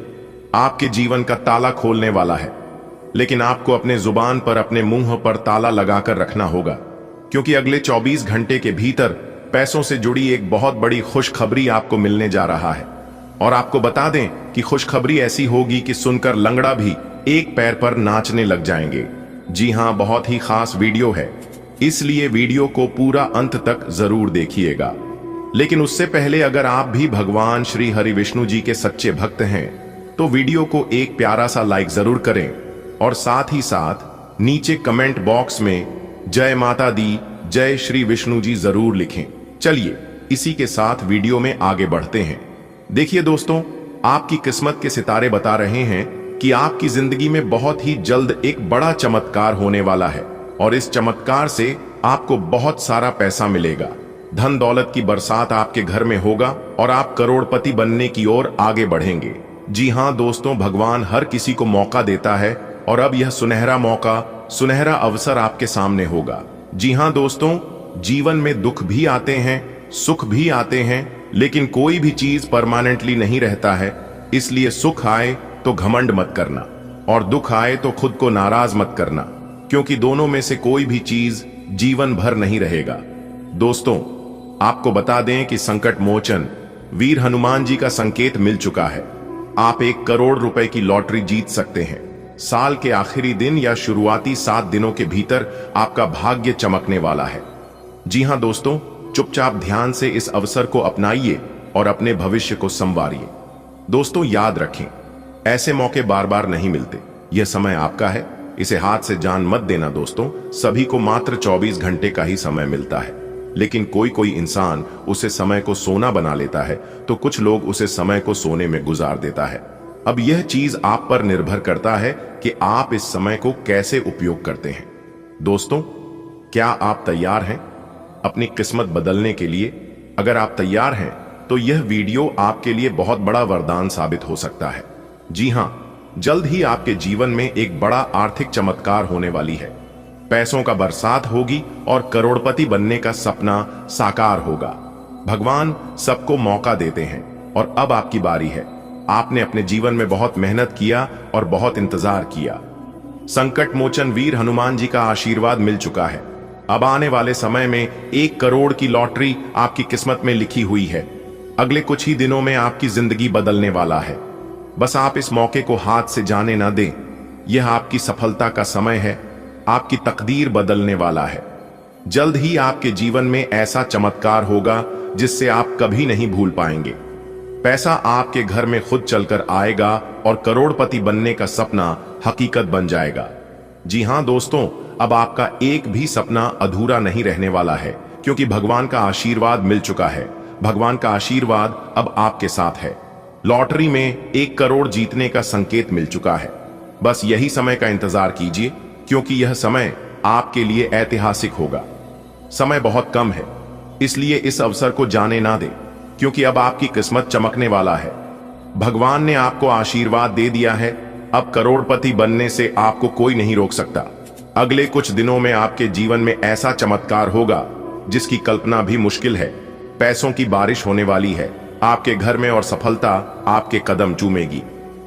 आपके जीवन का ताला खोलने वाला है, लेकिन आपको अपने जुबान पर, अपने मुंह पर ताला लगाकर रखना होगा, क्योंकि अगले 24 घंटे के भीतर पैसों से जुड़ी एक बहुत बड़ी खुशखबरी आपको मिलने जा रहा है। और आपको बता दें कि खुशखबरी ऐसी होगी कि सुनकर लंगड़ा भी एक पैर पर नाचने लग जाएंगे। जी हां, बहुत ही खास वीडियो है, इसलिए वीडियो को पूरा अंत तक जरूर देखिएगा। लेकिन उससे पहले अगर आप भी भगवान श्री हरि विष्णु जी के सच्चे भक्त हैं तो वीडियो को एक प्यारा सा लाइक जरूर करें और साथ ही साथ नीचे कमेंट बॉक्स में जय माता दी, जय श्री विष्णु जी जरूर लिखें। चलिए इसी के साथ वीडियो में आगे बढ़ते हैं। देखिए दोस्तों, आपकी किस्मत के सितारे बता रहे हैं कि आपकी जिंदगी में बहुत ही जल्द एक बड़ा चमत्कार होने वाला है और इस चमत्कार से आपको बहुत सारा पैसा मिलेगा। धन दौलत की बरसात आपके घर में होगा और आप करोड़पति बनने की ओर आगे बढ़ेंगे। जी हां दोस्तों, भगवान हर किसी को मौका देता है और अब यह सुनहरा मौका, सुनहरा अवसर आपके सामने होगा। जी हां दोस्तों, जीवन में दुख भी आते हैं, सुख भी आते हैं, लेकिन कोई भी चीज परमानेंटली नहीं रहता है। इसलिए सुख आए तो घमंड मत करना और दुख आए तो खुद को नाराज मत करना, क्योंकि दोनों में से कोई भी चीज जीवन भर नहीं रहेगा। दोस्तों, आपको बता दें कि संकट मोचन वीर हनुमान जी का संकेत मिल चुका है। आप 1 करोड़ रुपए की लॉटरी जीत सकते हैं। साल के आखिरी दिन या शुरुआती 7 दिनों के भीतर आपका भाग्य चमकने वाला है। जी हां दोस्तों, चुपचाप ध्यान से इस अवसर को अपनाइए और अपने भविष्य को संवारिए। दोस्तों याद रखें, ऐसे मौके बार बार नहीं मिलते। यह समय आपका है, इसे हाथ से जान मत देना। दोस्तों, सभी को मात्र 24 घंटे का ही समय मिलता है, लेकिन कोई कोई इंसान उसे समय को सोना बना लेता है, तो कुछ लोग उसे समय को सोने में गुजार देता है। अब यह चीज आप पर निर्भर करता है कि आप इस समय को कैसे उपयोग करते हैं। दोस्तों, क्या आप तैयार हैं अपनी किस्मत बदलने के लिए? अगर आप तैयार हैं तो यह वीडियो आपके लिए बहुत बड़ा वरदान साबित हो सकता है। जी हां, जल्द ही आपके जीवन में एक बड़ा आर्थिक चमत्कार होने वाली है। पैसों का बरसात होगी और करोड़पति बनने का सपना साकार होगा। भगवान सबको मौका देते हैं और अब आपकी बारी है। आपने अपने जीवन में बहुत मेहनत किया और बहुत इंतजार किया। संकट मोचन वीर हनुमान जी का आशीर्वाद मिल चुका है। अब आने वाले समय में 1 करोड़ की लॉटरी आपकी किस्मत में लिखी हुई है। अगले कुछ ही दिनों में आपकी जिंदगी बदलने वाला है। बस आप इस मौके को हाथ से जाने ना दें। यह आपकी सफलता का समय है। आपकी तकदीर बदलने वाला है। जल्द ही आपके जीवन में ऐसा चमत्कार होगा जिससे आप कभी नहीं भूल पाएंगे। पैसा आपके घर में खुद चलकर आएगा और करोड़पति बनने का सपना हकीकत बन जाएगा। जी हां दोस्तों, अब आपका एक भी सपना अधूरा नहीं रहने वाला है, क्योंकि भगवान का आशीर्वाद मिल चुका है। भगवान का आशीर्वाद अब आपके साथ है। लॉटरी में 1 करोड़ जीतने का संकेत मिल चुका है। बस यही समय का इंतजार कीजिए, क्योंकि यह समय आपके लिए ऐतिहासिक होगा। समय बहुत कम है, इसलिए इस अवसर को जाने ना दें, क्योंकि अब आपकी किस्मत चमकने वाला है। भगवान ने आपको आशीर्वाद दे दिया है। अब करोड़पति बनने से आपको कोई नहीं रोक सकता। अगले कुछ दिनों में आपके जीवन में ऐसा चमत्कार होगा जिसकी कल्पना भी मुश्किल है। पैसों की बारिश होने वाली है आपके घर में और सफलता आपके कदम चूमेगी।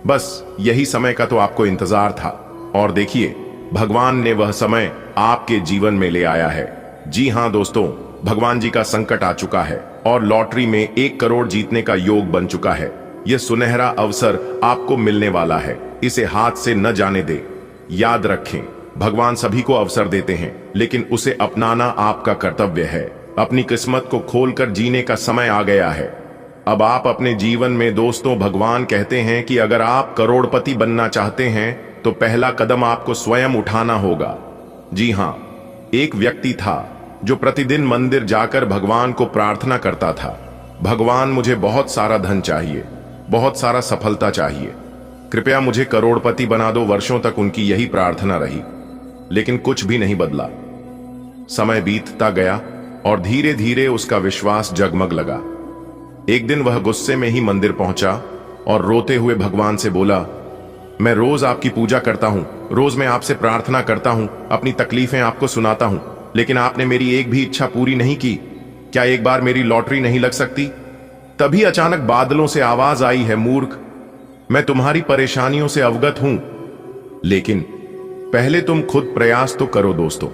बस यही समय का तो आपको इंतजार था और देखिए, भगवान ने वह समय आपके जीवन में ले आया है। जी हां दोस्तों, भगवान जी का संकट आ चुका है और लॉटरी में 1 करोड़ जीतने का योग बन चुका है। यह सुनहरा अवसर आपको मिलने वाला है। इसे हाथ से न जाने दे। याद रखें, भगवान सभी को अवसर देते हैं, लेकिन उसे अपनाना आपका कर्तव्य है। अपनी किस्मत को खोलकर जीने का समय आ गया है। अब आप अपने जीवन में दोस्तों, भगवान कहते हैं कि अगर आप करोड़पति बनना चाहते हैं तो पहला कदम आपको स्वयं उठाना होगा। जी हां, एक व्यक्ति था जो प्रतिदिन मंदिर जाकर भगवान को प्रार्थना करता था, भगवान मुझे बहुत सारा धन चाहिए, बहुत सारा सफलता चाहिए, कृपया मुझे करोड़पति बना दो। वर्षों तक उनकी यही प्रार्थना रही, लेकिन कुछ भी नहीं बदला। समय बीतता गया और धीरे धीरे उसका विश्वास जगमग लगा। एक दिन वह गुस्से में ही मंदिर पहुंचा और रोते हुए भगवान से बोला, मैं रोज आपकी पूजा करता हूं, रोज मैं आपसे प्रार्थना करता हूं, अपनी तकलीफें आपको सुनाता हूं, लेकिन आपने मेरी एक भी इच्छा पूरी नहीं की। क्या एक बार मेरी लॉटरी नहीं लग सकती? तभी अचानक बादलों से आवाज आई है, मूर्ख, मैं तुम्हारी परेशानियों से अवगत हूं, लेकिन पहले तुम खुद प्रयास तो करो। दोस्तों,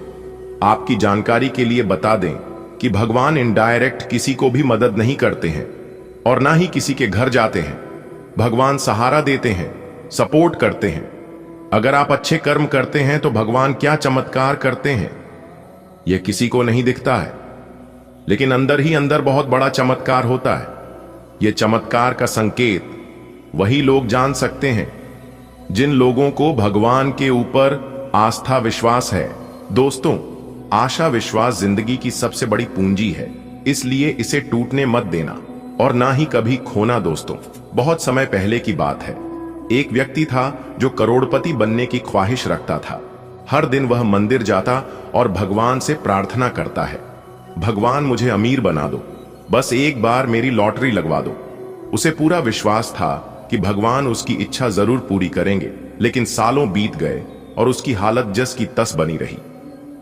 आपकी जानकारी के लिए बता दें कि भगवान इनडायरेक्ट किसी को भी मदद नहीं करते हैं और ना ही किसी के घर जाते हैं। भगवान सहारा देते हैं, सपोर्ट करते हैं। अगर आप अच्छे कर्म करते हैं तो भगवान क्या चमत्कार करते हैं यह किसी को नहीं दिखता है, लेकिन अंदर ही अंदर बहुत बड़ा चमत्कार होता है। यह चमत्कार का संकेत वही लोग जान सकते हैं जिन लोगों को भगवान के ऊपर आस्था विश्वास है। दोस्तों, आशा विश्वास जिंदगी की सबसे बड़ी पूंजी है, इसलिए इसे टूटने मत देना और ना ही कभी खोना। दोस्तों, बहुत समय पहले की बात है, एक व्यक्ति था जो करोड़पति बनने की ख्वाहिश रखता था। हर दिन वह मंदिर जाता और भगवान से प्रार्थना करता है, भगवान मुझे अमीर बना दो, बस एक बार मेरी लॉटरी लगवा दो। उसे पूरा विश्वास था कि भगवान उसकी इच्छा जरूर पूरी करेंगे, लेकिन सालों बीत गए और उसकी हालत जस की तस बनी रही।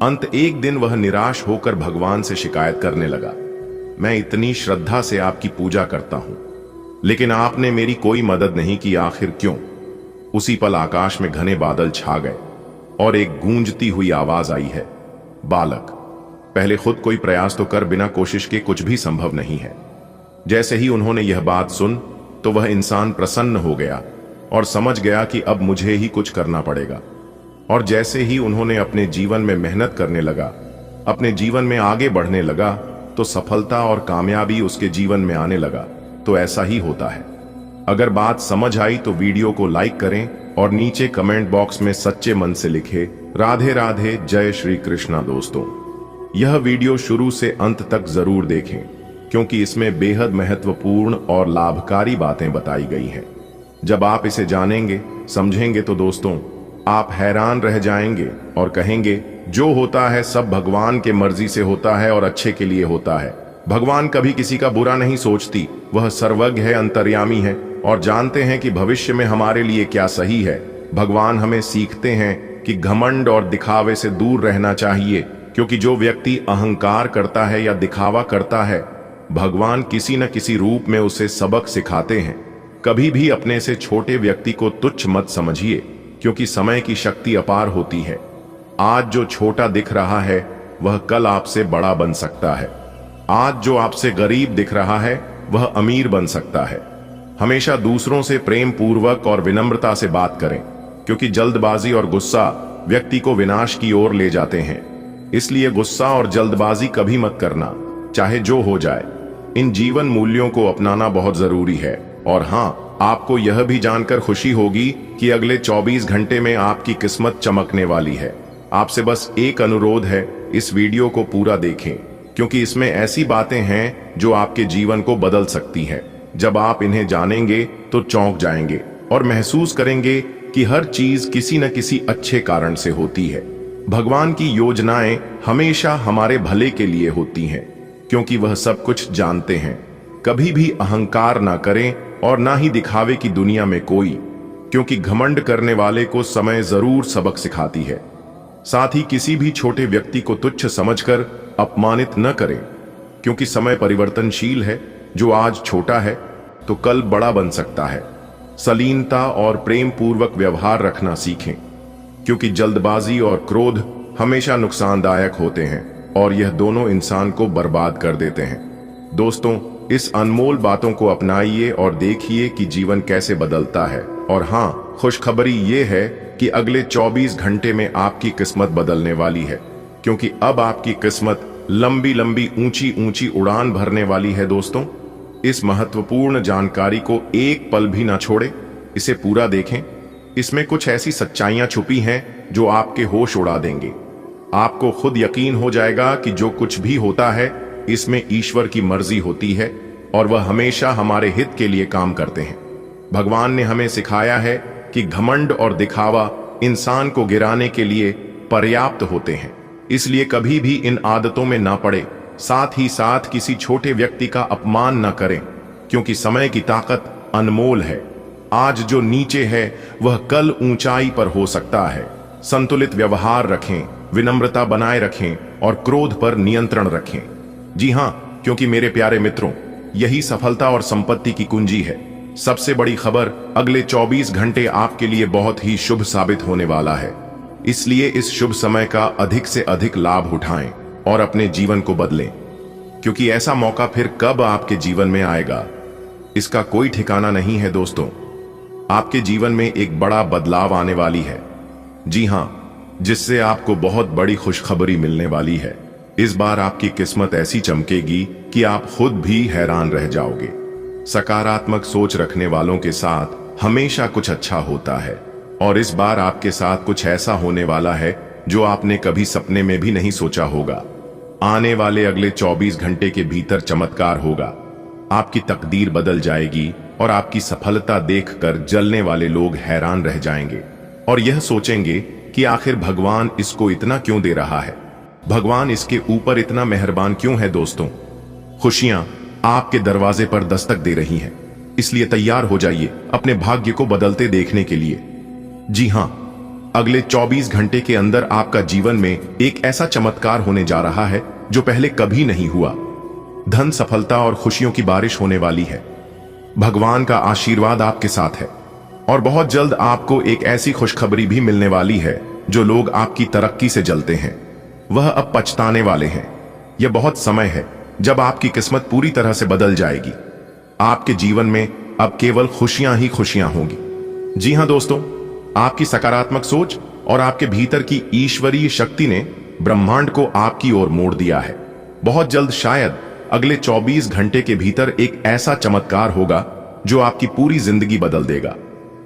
अंत एक दिन वह निराश होकर भगवान से शिकायत करने लगा, मैं इतनी श्रद्धा से आपकी पूजा करता हूं, लेकिन आपने मेरी कोई मदद नहीं की, आखिर क्यों? उसी पल आकाश में घने बादल छा गए और एक गूंजती हुई आवाज आई है, बालक, पहले खुद कोई प्रयास तो कर, बिना कोशिश के कुछ भी संभव नहीं है। जैसे ही उन्होंने यह बात सुन तो वह इंसान प्रसन्न हो गया और समझ गया कि अब मुझे ही कुछ करना पड़ेगा। और जैसे ही उन्होंने अपने जीवन में मेहनत करने लगा, अपने जीवन में आगे बढ़ने लगा, तो सफलता और कामयाबी उसके जीवन में आने लगा। तो ऐसा ही होता है। अगर बात समझ आई तो वीडियो को लाइक करें और नीचे कमेंट बॉक्स में सच्चे मन से लिखे, राधे राधे, जय श्री कृष्णा। दोस्तों, यह वीडियो शुरू से अंत तक जरूर देखें, क्योंकि इसमें बेहद महत्वपूर्ण और लाभकारी बातें बताई गई हैं। जब आप इसे जानेंगे, समझेंगे तो दोस्तों, आप हैरान रह जाएंगे और कहेंगे, जो होता है सब भगवान के मर्जी से होता है और अच्छे के लिए होता है। भगवान कभी किसी का बुरा नहीं सोचती, वह सर्वज्ञ है, अंतर्यामी है और जानते हैं कि भविष्य में हमारे लिए क्या सही है। भगवान हमें सीखते हैं कि घमंड और दिखावे से दूर रहना चाहिए, क्योंकि जो व्यक्ति अहंकार करता है या दिखावा करता है, भगवान किसी न किसी रूप में उसे सबक सिखाते हैं। कभी भी अपने से छोटे व्यक्ति को तुच्छ मत समझिए, क्योंकि समय की शक्ति अपार होती है। आज जो छोटा दिख रहा है वह कल आपसे बड़ा बन सकता है। आज जो आपसे गरीब दिख रहा है वह अमीर बन सकता है। हमेशा दूसरों से प्रेम पूर्वक और विनम्रता से बात करें, क्योंकि जल्दबाजी और गुस्सा व्यक्ति को विनाश की ओर ले जाते हैं। इसलिए गुस्सा और जल्दबाजी कभी मत करना, चाहे जो हो जाए। इन जीवन मूल्यों को अपनाना बहुत जरूरी है। और हाँ, आपको यह भी जानकर खुशी होगी कि अगले 24 घंटे में आपकी किस्मत चमकने वाली है। आपसे बस एक अनुरोध है, इस वीडियो को पूरा देखें, क्योंकि इसमें ऐसी बातें हैं जो आपके जीवन को बदल सकती हैं। जब आप इन्हें जानेंगे तो चौंक जाएंगे और महसूस करेंगे कि हर चीज किसी न किसी अच्छे कारण से होती है। भगवान की योजनाएं हमेशा हमारे भले के लिए होती हैं, क्योंकि वह सब कुछ जानते हैं। कभी भी अहंकार ना करें और ना ही दिखावे की दुनिया में कोई, क्योंकि घमंड करने वाले को समय जरूर सबक सिखाती है। साथ ही किसी भी छोटे व्यक्ति को तुच्छ समझकर अपमानित न करें, क्योंकि समय परिवर्तनशील है। जो आज छोटा है तो कल बड़ा बन सकता है। सलीनता और प्रेम पूर्वक व्यवहार रखना सीखें, क्योंकि जल्दबाजी और क्रोध हमेशा नुकसानदायक होते हैं और यह दोनों इंसान को बर्बाद कर देते हैं। दोस्तों, इस अनमोल बातों को अपनाइए और देखिए कि जीवन कैसे बदलता है। और हाँ, खुशखबरी ये है कि अगले 24 घंटे में आपकी किस्मत बदलने वाली है, क्योंकि अब आपकी किस्मत लंबी लंबी ऊंची ऊंची उड़ान भरने वाली है। दोस्तों, इस महत्वपूर्ण जानकारी को एक पल भी ना छोड़े, इसे पूरा देखें। इसमें कुछ ऐसी सच्चाइयां छुपी हैं जो आपके होश उड़ा देंगे। आपको खुद यकीन हो जाएगा कि जो कुछ भी होता है इसमें ईश्वर की मर्जी होती है और वह हमेशा हमारे हित के लिए काम करते हैं। भगवान ने हमें सिखाया है कि घमंड और दिखावा इंसान को गिराने के लिए पर्याप्त होते हैं, इसलिए कभी भी इन आदतों में ना पड़े। साथ ही साथ किसी छोटे व्यक्ति का अपमान न करें, क्योंकि समय की ताकत अनमोल है। आज जो नीचे है वह कल ऊंचाई पर हो सकता है। संतुलित व्यवहार रखें, विनम्रता बनाए रखें और क्रोध पर नियंत्रण रखें। जी हां, क्योंकि मेरे प्यारे मित्रों, यही सफलता और संपत्ति की कुंजी है। सबसे बड़ी खबर, अगले 24 घंटे आपके लिए बहुत ही शुभ साबित होने वाला है। इसलिए इस शुभ समय का अधिक से अधिक लाभ उठाएं और अपने जीवन को बदलें, क्योंकि ऐसा मौका फिर कब आपके जीवन में आएगा इसका कोई ठिकाना नहीं है। दोस्तों, आपके जीवन में एक बड़ा बदलाव आने वाली है। जी हां, जिससे आपको बहुत बड़ी खुशखबरी मिलने वाली है। इस बार आपकी किस्मत ऐसी चमकेगी कि आप खुद भी हैरान रह जाओगे। सकारात्मक सोच रखने वालों के साथ हमेशा कुछ अच्छा होता है, और इस बार आपके साथ कुछ ऐसा होने वाला है जो आपने कभी सपने में भी नहीं सोचा होगा। आने वाले अगले 24 घंटे के भीतर चमत्कार होगा। आपकी तकदीर बदल जाएगी और आपकी सफलता देखकर जलने वाले लोग हैरान रह जाएंगे और यह सोचेंगे कि आखिर भगवान इसको इतना क्यों दे रहा है, भगवान इसके ऊपर इतना मेहरबान क्यों है। दोस्तों, खुशियां आपके दरवाजे पर दस्तक दे रही हैं, इसलिए तैयार हो जाइए अपने भाग्य को बदलते देखने के लिए। जी हां, अगले 24 घंटे के अंदर आपका जीवन में एक ऐसा चमत्कार होने जा रहा है जो पहले कभी नहीं हुआ। धन, सफलता और खुशियों की बारिश होने वाली है। भगवान का आशीर्वाद आपके साथ है और बहुत जल्द आपको एक ऐसी खुशखबरी भी मिलने वाली है जो लोग आपकी तरक्की से जलते हैं वह अब पछताने वाले हैं। यह बहुत समय है जब आपकी किस्मत पूरी तरह से बदल जाएगी। आपके जीवन में अब केवल खुशियां ही खुशियां होंगी। जी हां दोस्तों, आपकी सकारात्मक सोच और आपके भीतर की ईश्वरीय शक्ति ने ब्रह्मांड को आपकी ओर मोड़ दिया है। बहुत जल्द, शायद अगले 24 घंटे के भीतर एक ऐसा चमत्कार होगा जो आपकी पूरी जिंदगी बदल देगा।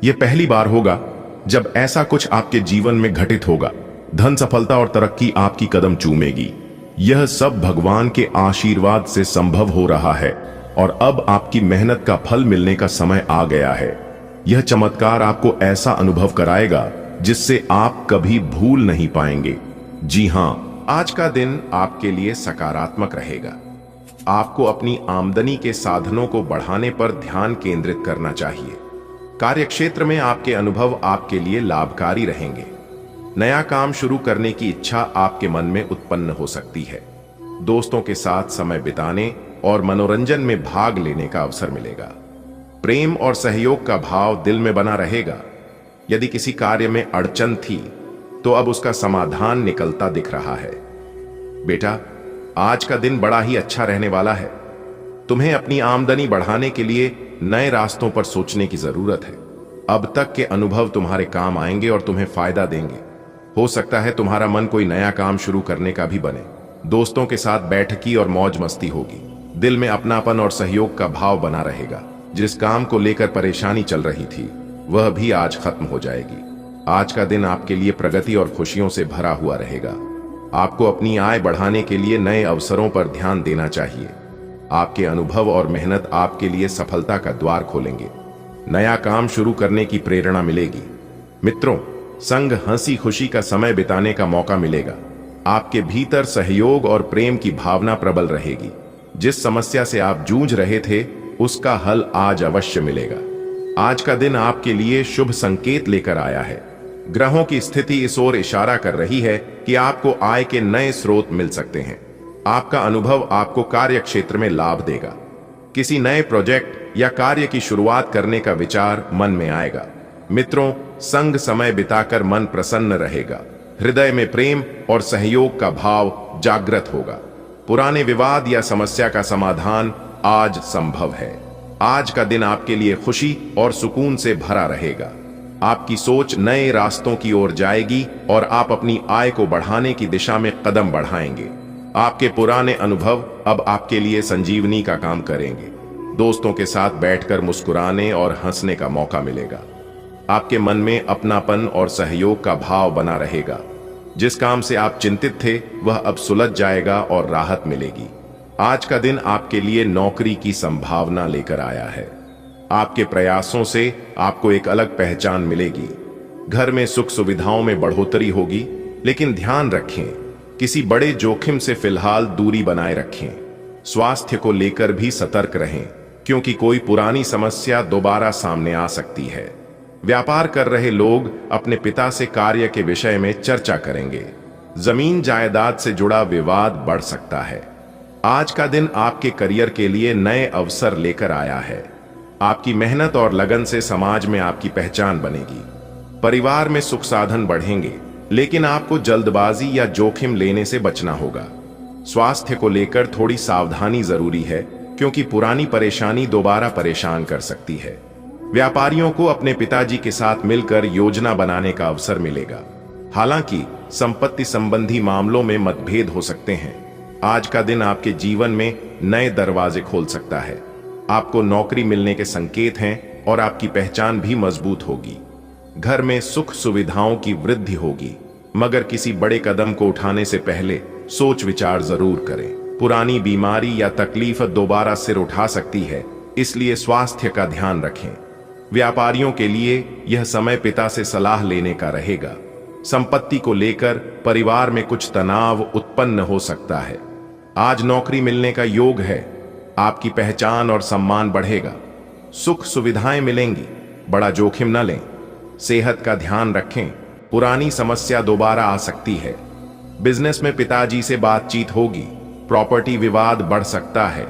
यह पहली बार होगा जब ऐसा कुछ आपके जीवन में घटित होगा। धन, सफलता और तरक्की आपकी कदम चूमेगी। यह सब भगवान के आशीर्वाद से संभव हो रहा है और अब आपकी मेहनत का फल मिलने का समय आ गया है। यह चमत्कार आपको ऐसा अनुभव कराएगा जिससे आप कभी भूल नहीं पाएंगे। जी हां, आज का दिन आपके लिए सकारात्मक रहेगा। आपको अपनी आमदनी के साधनों को बढ़ाने पर ध्यान केंद्रित करना चाहिए। कार्यक्षेत्र में आपके अनुभव आपके लिए लाभकारी रहेंगे। नया काम शुरू करने की इच्छा आपके मन में उत्पन्न हो सकती है। दोस्तों के साथ समय बिताने और मनोरंजन में भाग लेने का अवसर मिलेगा। प्रेम और सहयोग का भाव दिल में बना रहेगा। यदि किसी कार्य में अड़चन थी तो अब उसका समाधान निकलता दिख रहा है। बेटा, आज का दिन बड़ा ही अच्छा रहने वाला है। तुम्हें अपनी आमदनी बढ़ाने के लिए नए रास्तों पर सोचने की जरूरत है। अब तक के अनुभव तुम्हारे काम आएंगे और तुम्हें फायदा देंगे। हो सकता है तुम्हारा मन कोई नया काम शुरू करने का भी बने। दोस्तों के साथ बैठकी और मौज मस्ती होगी। दिल में अपनापन और सहयोग का भाव बना रहेगा। जिस काम को लेकर परेशानी चल रही थी वह भी आज खत्म हो जाएगी। आज का दिन आपके लिए प्रगति और खुशियों से भरा हुआ रहेगा। आपको अपनी आय बढ़ाने के लिए नए अवसरों पर ध्यान देना चाहिए। आपके अनुभव और मेहनत आपके लिए सफलता का द्वार खोलेंगे। नया काम शुरू करने की प्रेरणा मिलेगी। मित्रों, संग हंसी खुशी का समय बिताने का मौका मिलेगा। आपके भीतर सहयोग और प्रेम की भावना प्रबल रहेगी। जिस समस्या से आप जूझ रहे थे उसका हल आज अवश्य मिलेगा। आज का दिन आपके लिए शुभ संकेत लेकर आया है। ग्रहों की स्थिति इस ओर इशारा कर रही है कि आपको आय के नए स्रोत मिल सकते हैं। आपका अनुभव आपको कार्य क्षेत्र में लाभ देगा। किसी नए प्रोजेक्ट या कार्य की शुरुआत करने का विचार मन में आएगा। मित्रों, संग समय बिताकर मन प्रसन्न रहेगा। हृदय में प्रेम और सहयोग का भाव जागृत होगा। पुराने विवाद या समस्या का समाधान आज संभव है। आज का दिन आपके लिए खुशी और सुकून से भरा रहेगा। आपकी सोच नए रास्तों की ओर जाएगी और आप अपनी आय को बढ़ाने की दिशा में कदम बढ़ाएंगे। आपके पुराने अनुभव अब आपके लिए संजीवनी का काम करेंगे। दोस्तों के साथ बैठकर मुस्कुराने और हंसने का मौका मिलेगा। आपके मन में अपनापन और सहयोग का भाव बना रहेगा। जिस काम से आप चिंतित थे वह अब सुलझ जाएगा और राहत मिलेगी। आज का दिन आपके लिए नौकरी की संभावना लेकर आया है। आपके प्रयासों से आपको एक अलग पहचान मिलेगी। घर में सुख सुविधाओं में बढ़ोतरी होगी, लेकिन ध्यान रखें, किसी बड़े जोखिम से फिलहाल दूरी बनाए रखें। स्वास्थ्य को लेकर भी सतर्क रहें, क्योंकि कोई पुरानी समस्या दोबारा सामने आ सकती है। व्यापार कर रहे लोग अपने पिता से कार्य के विषय में चर्चा करेंगे। जमीन जायदाद से जुड़ा विवाद बढ़ सकता है। आज का दिन आपके करियर के लिए नए अवसर लेकर आया है। आपकी मेहनत और लगन से समाज में आपकी पहचान बनेगी। परिवार में सुख साधन बढ़ेंगे, लेकिन आपको जल्दबाजी या जोखिम लेने से बचना होगा। स्वास्थ्य को लेकर थोड़ी सावधानी जरूरी है, क्योंकि पुरानी परेशानी दोबारा परेशान कर सकती है। व्यापारियों को अपने पिताजी के साथ मिलकर योजना बनाने का अवसर मिलेगा। हालांकि संपत्ति संबंधी मामलों में मतभेद हो सकते हैं। आज का दिन आपके जीवन में नए दरवाजे खोल सकता है। आपको नौकरी मिलने के संकेत हैं और आपकी पहचान भी मजबूत होगी। घर में सुख सुविधाओं की वृद्धि होगी, मगर किसी बड़े कदम को उठाने से पहले सोच विचार जरूर करें। पुरानी बीमारी या तकलीफ दोबारा सिर उठा सकती है, इसलिए स्वास्थ्य का ध्यान रखें। व्यापारियों के लिए यह समय पिता से सलाह लेने का रहेगा। संपत्ति को लेकर परिवार में कुछ तनाव उत्पन्न हो सकता है। आज नौकरी मिलने का योग है। आपकी पहचान और सम्मान बढ़ेगा। सुख सुविधाएं मिलेंगी, बड़ा जोखिम न लें। सेहत का ध्यान रखें, पुरानी समस्या दोबारा आ सकती है। बिजनेस में पिताजी से बातचीत होगी। प्रॉपर्टी विवाद बढ़ सकता है।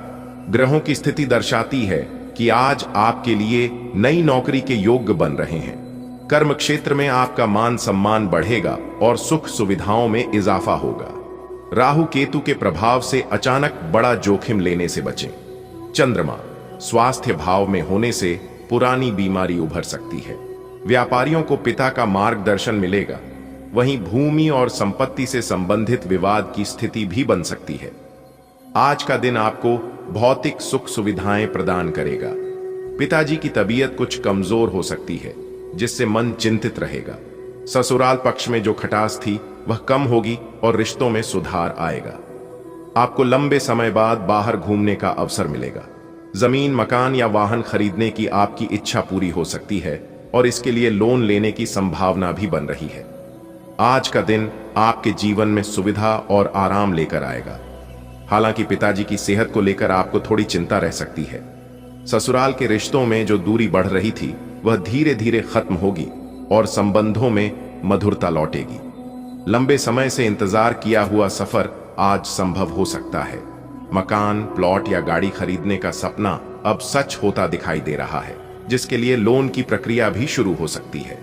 ग्रहों की स्थिति दर्शाती है कि आज आपके लिए नई नौकरी के योग्य बन रहे हैं। कर्म क्षेत्र में आपका मान सम्मान बढ़ेगा और सुख सुविधाओं में इजाफा होगा। राहु केतु के प्रभाव से अचानक बड़ा जोखिम लेने से बचें। चंद्रमा स्वास्थ्य भाव में होने से पुरानी बीमारी उभर सकती है। व्यापारियों को पिता का मार्गदर्शन मिलेगा। वहीं भूमि और संपत्ति से संबंधित विवाद की स्थिति भी बन सकती है। आज का दिन आपको भौतिक सुख सुविधाएं प्रदान करेगा। पिताजी की तबीयत कुछ कमजोर हो सकती है, जिससे मन चिंतित रहेगा। ससुराल पक्ष में जो खटास थी वह कम होगी और रिश्तों में सुधार आएगा। आपको लंबे समय बाद बाहर घूमने का अवसर मिलेगा। जमीन, मकान या वाहन खरीदने की आपकी इच्छा पूरी हो सकती है और इसके लिए लोन लेने की संभावना भी बन रही है। आज का दिन आपके जीवन में सुविधा और आराम लेकर आएगा। हालांकि पिताजी की सेहत को लेकर आपको थोड़ी चिंता रह सकती है। ससुराल के रिश्तों में जो दूरी बढ़ रही थी वह धीरे धीरे खत्म होगी और संबंधों में मधुरता लौटेगी। लंबे समय से इंतजार किया हुआ सफर आज संभव हो सकता है। मकान, प्लॉट या गाड़ी खरीदने का सपना अब सच होता दिखाई दे रहा है, जिसके लिए लोन की प्रक्रिया भी शुरू हो सकती है।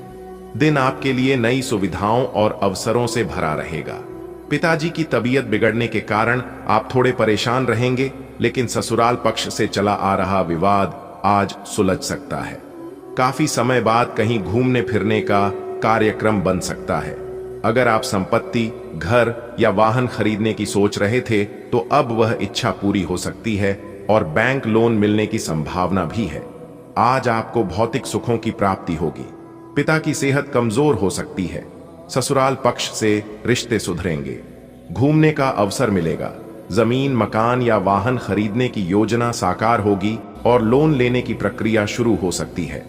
दिन आपके लिए नई सुविधाओं और अवसरों से भरा रहेगा। पिताजी की तबीयत बिगड़ने के कारण आप थोड़े परेशान रहेंगे, लेकिन ससुराल पक्ष से चला आ रहा विवाद आज सुलझ सकता है। काफी समय बाद कहीं घूमने फिरने का कार्यक्रम बन सकता है। अगर आप संपत्ति, घर या वाहन खरीदने की सोच रहे थे, तो अब वह इच्छा पूरी हो सकती है और बैंक लोन मिलने की संभावना भी है। आज आपको भौतिक सुखों की प्राप्ति होगी। पिता की सेहत कमजोर हो सकती है। ससुराल पक्ष से रिश्ते सुधरेंगे। घूमने का अवसर मिलेगा। जमीन, मकान या वाहन खरीदने की योजना साकार होगी और लोन लेने की प्रक्रिया शुरू हो सकती है।